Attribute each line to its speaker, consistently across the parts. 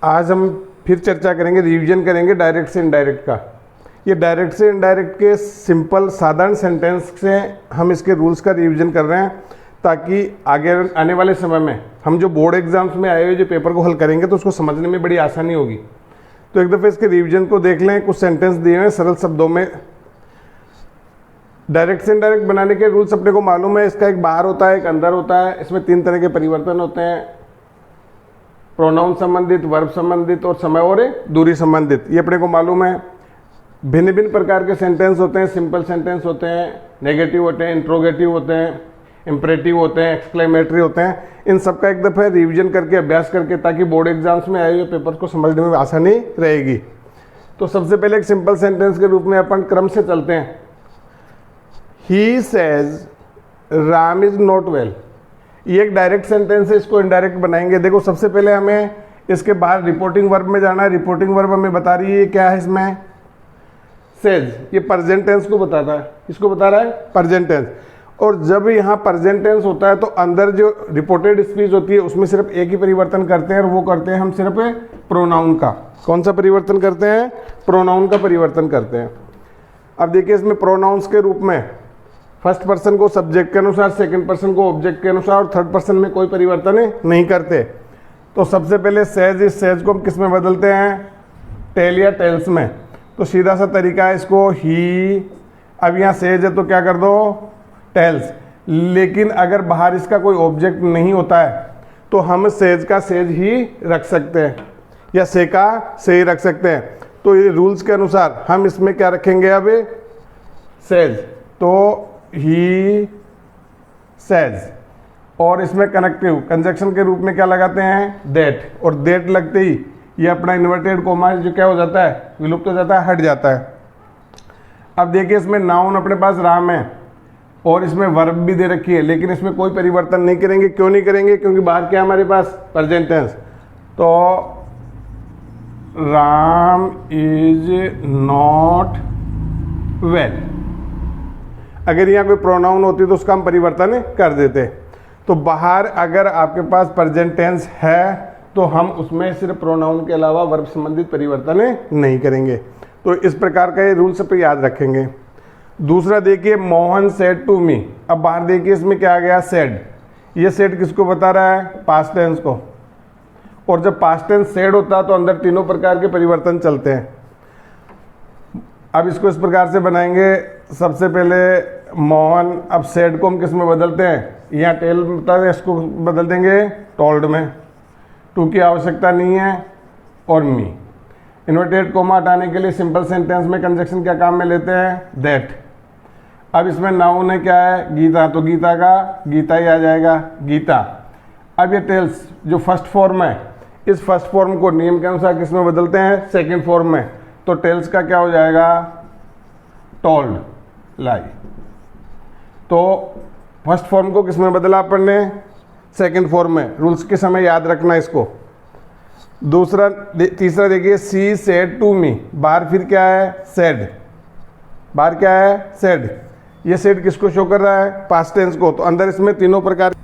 Speaker 1: आज हम फिर चर्चा करेंगे, रिवीजन करेंगे डायरेक्ट से इनडायरेक्ट का। ये डायरेक्ट से इनडायरेक्ट के सिंपल साधारण सेंटेंस से हम इसके रूल्स का रिवीजन कर रहे हैं, ताकि आगे आने वाले समय में हम जो बोर्ड एग्जाम्स में आए हुए जो पेपर को हल करेंगे तो उसको समझने में बड़ी आसानी होगी। तो एक दफ़े इसके रिवीजन को देख लें। कुछ सेंटेंस दिए हुए सरल शब्दों में। डायरेक्ट से इनडायरेक्ट बनाने के रूल्स अपने को मालूम है। इसका एक बाहर होता है, एक अंदर होता है। इसमें 3 तरह के परिवर्तन होते हैं, प्रोनाउन संबंधित, वर्ब संबंधित और समय और दूरी संबंधित। ये अपने को मालूम है। भिन्न भिन्न प्रकार के सेंटेंस होते हैं। सिंपल सेंटेंस होते हैं, नेगेटिव होते हैं, इंट्रोगेटिव होते हैं, इम्परेटिव होते हैं, एक्सक्लेमेटरी होते हैं। इन सब का एक दफ़ा रिवीजन करके, अभ्यास करके, ताकि बोर्ड एग्जाम्स में आए हुए पेपर को समझने में आसानी रहेगी। तो सबसे पहले एक सिंपल सेंटेंस के रूप में अपन क्रम से चलते हैं। He says Ram is not well. ये एक डायरेक्ट सेंटेंस है, इसको इनडायरेक्ट बनाएंगे। देखो, सबसे पहले हमें इसके बाहर रिपोर्टिंग वर्ब में जाना है। रिपोर्टिंग वर्ब हमें बता रही है क्या है इसमें, सेज। ये प्रेजेंट टेंस को बताता है। किसको बता रहा है, प्रेजेंट टेंस। और जब यहाँ प्रेजेंट टेंस होता है तो अंदर जो रिपोर्टेड स्पीच होती है उसमें सिर्फ एक ही परिवर्तन करते हैं, और वो करते हैं हम सिर्फ प्रोनाउन का। कौन सा परिवर्तन करते हैं, प्रोनाउन का परिवर्तन करते हैं। अब देखिए, इसमें प्रोनाउंस के रूप में फर्स्ट पर्सन को सब्जेक्ट के अनुसार, सेकंड पर्सन को ऑब्जेक्ट के अनुसार और थर्ड पर्सन में कोई परिवर्तन नहीं करते। तो सबसे पहले सेज, इस सेज को हम किस में बदलते हैं, टेल या टेल्स में। तो सीधा सा तरीका है इसको, ही। अब यहाँ सेज है तो क्या कर दो, टेल्स। लेकिन अगर बाहर इसका कोई ऑब्जेक्ट नहीं होता है तो हम सेज का सेज ही रख सकते हैं, या से का से ही रख सकते हैं। तो ये रूल्स के अनुसार हम इसमें क्या रखेंगे, अब सेज। तो ही सेज। और इसमें कनेक्टिव कंजक्शन के रूप में क्या लगाते हैं, दैट। और दैट लगते ही ये अपना इन्वर्टेड कोमा जो क्या हो जाता है, विलुप्त हो जाता है, हट जाता है। अब देखिए, इसमें नाउन अपने पास राम है और इसमें वर्ब भी दे रखी है, लेकिन इसमें कोई परिवर्तन नहीं करेंगे। क्यों नहीं करेंगे, क्योंकि बाहर क्या हमारे पास, प्रेजेंट टेंस। तो राम इज नॉट वेल। अगर यहाँ कोई प्रोनाउन होती तो उसका हम परिवर्तन कर देते। तो बाहर अगर आपके पास प्रेजेंट टेंस है तो हम उसमें सिर्फ प्रोनाउन के अलावा वर्ब संबंधित परिवर्तन नहीं करेंगे। तो इस प्रकार का ये रूल सब पे याद रखेंगे। दूसरा देखिए, मोहन सेड टू मी। अब बाहर देखिए, इसमें क्या आ गया, सेड। ये सेड किसको बता रहा है, पास्ट टेंस को। और जब पास्ट टेंस सेड होता है तो अंदर तीनों प्रकार के परिवर्तन चलते हैं। अब इसको इस प्रकार से बनाएंगे। सबसे पहले मोहन, अब सेड को हम किस में बदलते हैं, यहाँ टेल बता है, इसको बदल देंगे टोल्ड में। टू की आवश्यकता नहीं है। और मी। इन्वर्टेड कोमा हटाने के लिए सिंपल सेंटेंस में कंजक्शन क्या काम में लेते हैं, दैट। अब इसमें नाउन है क्या है, गीता। तो गीता का गीता ही आ जाएगा, गीता। अब ये टेल्स जो फर्स्ट फॉर्म है, इस फर्स्ट फॉर्म को नियम के अनुसार किस में बदलते हैं, सेकंड फॉर्म में। तो टेल्स का क्या हो जाएगा, टोल्ड, लाई। तो फर्स्ट फॉर्म को किस में बदला अपन ने, सेकंड फॉर्म में। रूल्स के समय याद रखना इसको। दूसरा तीसरा देखिए, सी सेड टू मी। बाहर फिर क्या है, सेड। बाहर क्या है, सेड। ये सेड किसको शो कर रहा है, पास्ट टेंस को। तो अंदर इसमें तीनों प्रकार,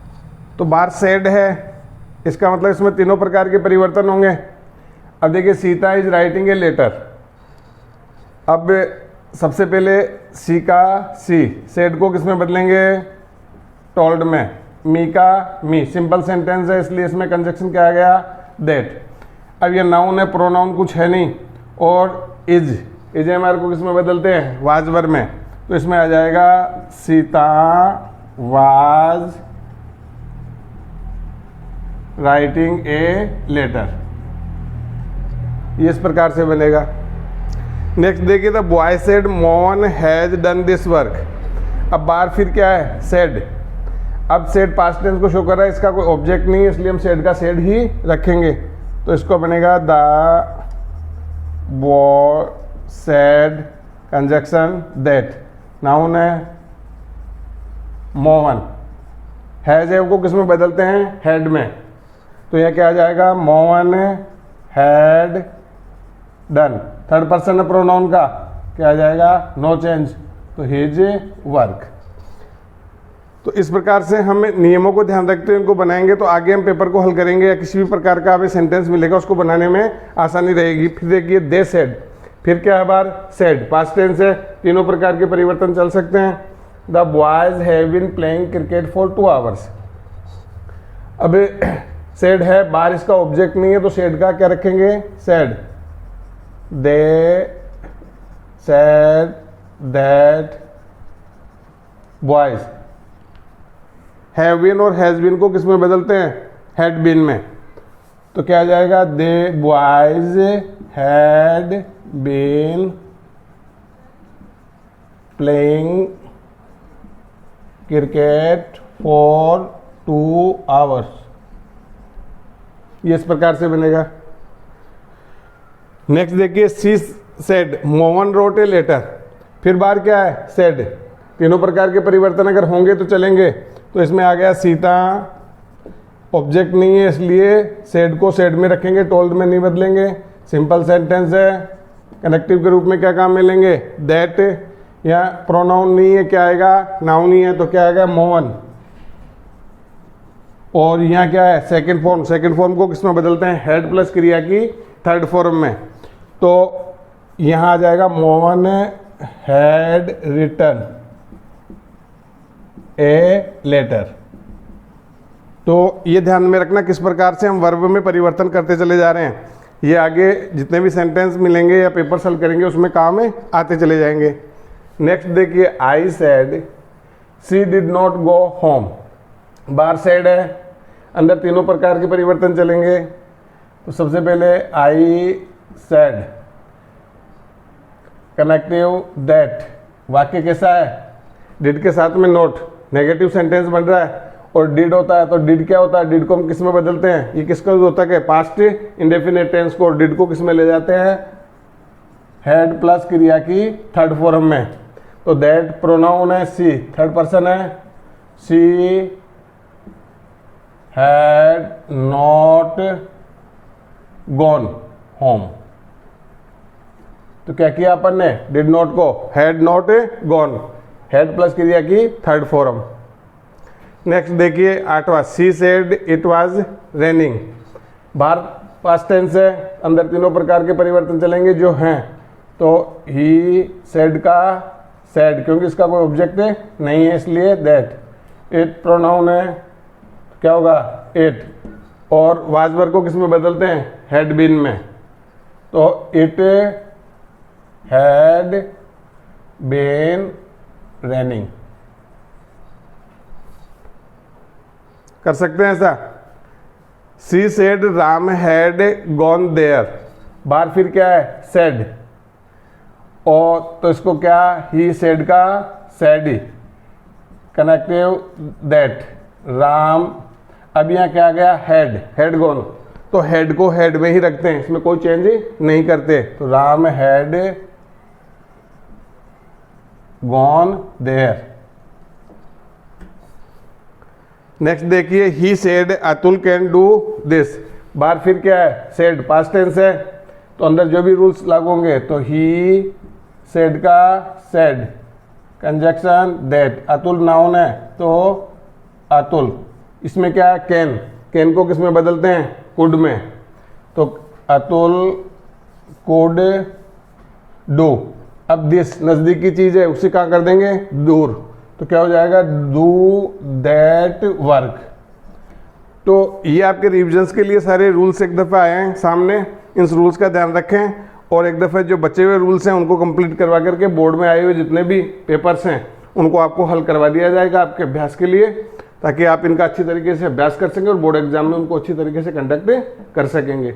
Speaker 1: तो बाहर सेड है, इसका मतलब इसमें तीनों प्रकार के परिवर्तन होंगे। अब देखिए, Sita is writing a letter. अब सबसे पहले सी का सी, सेड को किसमें बदलेंगे, टोल्ड में। मी का मी, सिंपल सेंटेंस है इसलिए इसमें कंजक्शन क्या आ गया, दैट। अब ये नाउन है, प्रोनाउन कुछ है नहीं। और इज हमारे को किसमें बदलते हैं, वाज वर्ब में। तो इसमें आ जाएगा Sita was writing a letter. ये इस प्रकार से बनेगा। नेक्स्ट देखिए, the boy said Mohan has done this work. अब बाहर फिर क्या है, सेड। अब सेड पास्ट टेंस को शो कर रहा है, इसका कोई ऑब्जेक्ट नहीं है इसलिए हम सेड का सेड ही रखेंगे। तो इसको बनेगा the boy said conjunction that. Noun है मोहन, हैज है को किस में बदलते हैं, हैड में। तो यह क्या आ जाएगा, Mohan had done. Third person है प्रोनाउन का, क्या आ जाएगा, नो चेंज। तो हिज वर्क। तो इस प्रकार से हम नियमों को ध्यान रखते हुए इनको बनाएंगे तो आगे हम पेपर को हल करेंगे या किसी भी प्रकार का हमें सेंटेंस मिलेगा उसको बनाने में आसानी रहेगी। फिर देखिए दे सेड, फिर क्या है बार सेड, पास्ट टेंस है, तीनों प्रकार के परिवर्तन चल सकते हैं। The boys have been playing cricket for 2 hours. अब सेड है, बार इसका ऑब्जेक्ट नहीं है तो सेड का क्या रखेंगे, said. They said that boys, have been और हैज बीन को किस में बदलते हैं, हैड बीन में, तो क्या आ जाएगा, they boys had been playing cricket for 2 hours. ये इस प्रकार से बनेगा। नेक्स्ट देखिए she said Mohan wrote a letter, फिर बार क्या है, सेड। तीनों प्रकार के परिवर्तन अगर होंगे तो चलेंगे। तो इसमें आ गया सीता, ऑब्जेक्ट नहीं है इसलिए सेड को सेड में रखेंगे, टोल्ड में नहीं बदलेंगे, सिंपल सेंटेंस है। कनेक्टिव के रूप में क्या काम मिलेंगे, दैट, या प्रोनाउन नहीं है क्या आएगा, नाउन ही है तो क्या आएगा, मोहन। और यहाँ क्या है, सेकंड फॉर्म, सेकंड फॉर्म को किसमें बदलते हैं, हेड प्लस क्रिया की थर्ड फॉर्म में। तो यहाँ आ जाएगा Mohan had written a letter. तो ये ध्यान में रखना किस प्रकार से हम वर्ब में परिवर्तन करते चले जा रहे हैं। ये आगे जितने भी सेंटेंस मिलेंगे या पेपर सॉल्व करेंगे उसमें काम में आते चले जाएंगे। नेक्स्ट देखिए I said she did not go home, bar said है, अंदर तीनों प्रकार के परिवर्तन चलेंगे। तो सबसे पहले आई सेड, कनेक्टिव दैट, वाक्य कैसा है, डिड के साथ में नोट, नेगेटिव सेंटेंस बन रहा है और डिड होता है तो डिड क्या होता है, डिड को हम किस में बदलते हैं, ये किसका यूज होता है, पास्ट इंडेफिनिट टेंस को, डिड को किस में ले जाते हैं, हेड प्लस क्रिया की थर्ड फॉर्म में। तो दैट प्रोनाउन है सी, थर्ड पर्सन है, she had not gone home. तो क्या किया अपन ने, डिड नॉट को had not gone, head plus क्रिया की थर्ड फॉर्म। नेक्स्ट देखिए आठवां, she said it was raining, बाहर पास्ट टेंस है, अंदर तीनों प्रकार के परिवर्तन चलेंगे जो हैं। तो ही सेड का सेड, क्योंकि इसका कोई ऑब्जेक्ट नहीं है इसलिए दैट। इट प्रोनाउन है, क्या होगा, इट। और वाज वर्ब को किस में बदलते हैं, हैड बीन में। तो इट हैड बीन रेनिंग, कर सकते हैं ऐसा। She said Ram had gone there, बार फिर क्या है, सेड। और तो इसको क्या, ही सेड का सेड ही, कनेक्टिव दैट, राम। अब यहाँ क्या आ गया, हैड, हैड गॉन, तो हेड को हेड में ही रखते हैं, इसमें कोई चेंज नहीं करते। तो Ram had gone there. Next देखिए he said Atul can do this, बार फिर क्या है, सेड, पास्ट टेंस है तो अंदर जो भी रूल्स लागू होंगे। तो ही सेड का said, conjunction that, Atul noun है तो अतुल, इसमें क्या है, कैन, कैन को किस में बदलते हैं, कुड में। तो अतुल कुड डू। अब दिस नज़दीकी चीज़ है, उसे कहाँ कर देंगे, दूर, तो क्या हो जाएगा, डू दैट वर्क। तो ये आपके रिविजन्स के लिए सारे रूल्स एक दफ़ा आए हैं सामने, इन रूल्स का ध्यान रखें और एक दफ़ा जो बचे हुए रूल्स हैं उनको कंप्लीट करवा करके बोर्ड में आए हुए जितने भी पेपर्स हैं उनको आपको हल करवा दिया जाएगा आपके अभ्यास के लिए, ताकि आप इनका अच्छी तरीके से अभ्यास कर सकें और बोर्ड एग्जाम में उनको अच्छी तरीके से कंडक्ट कर सकेंगे।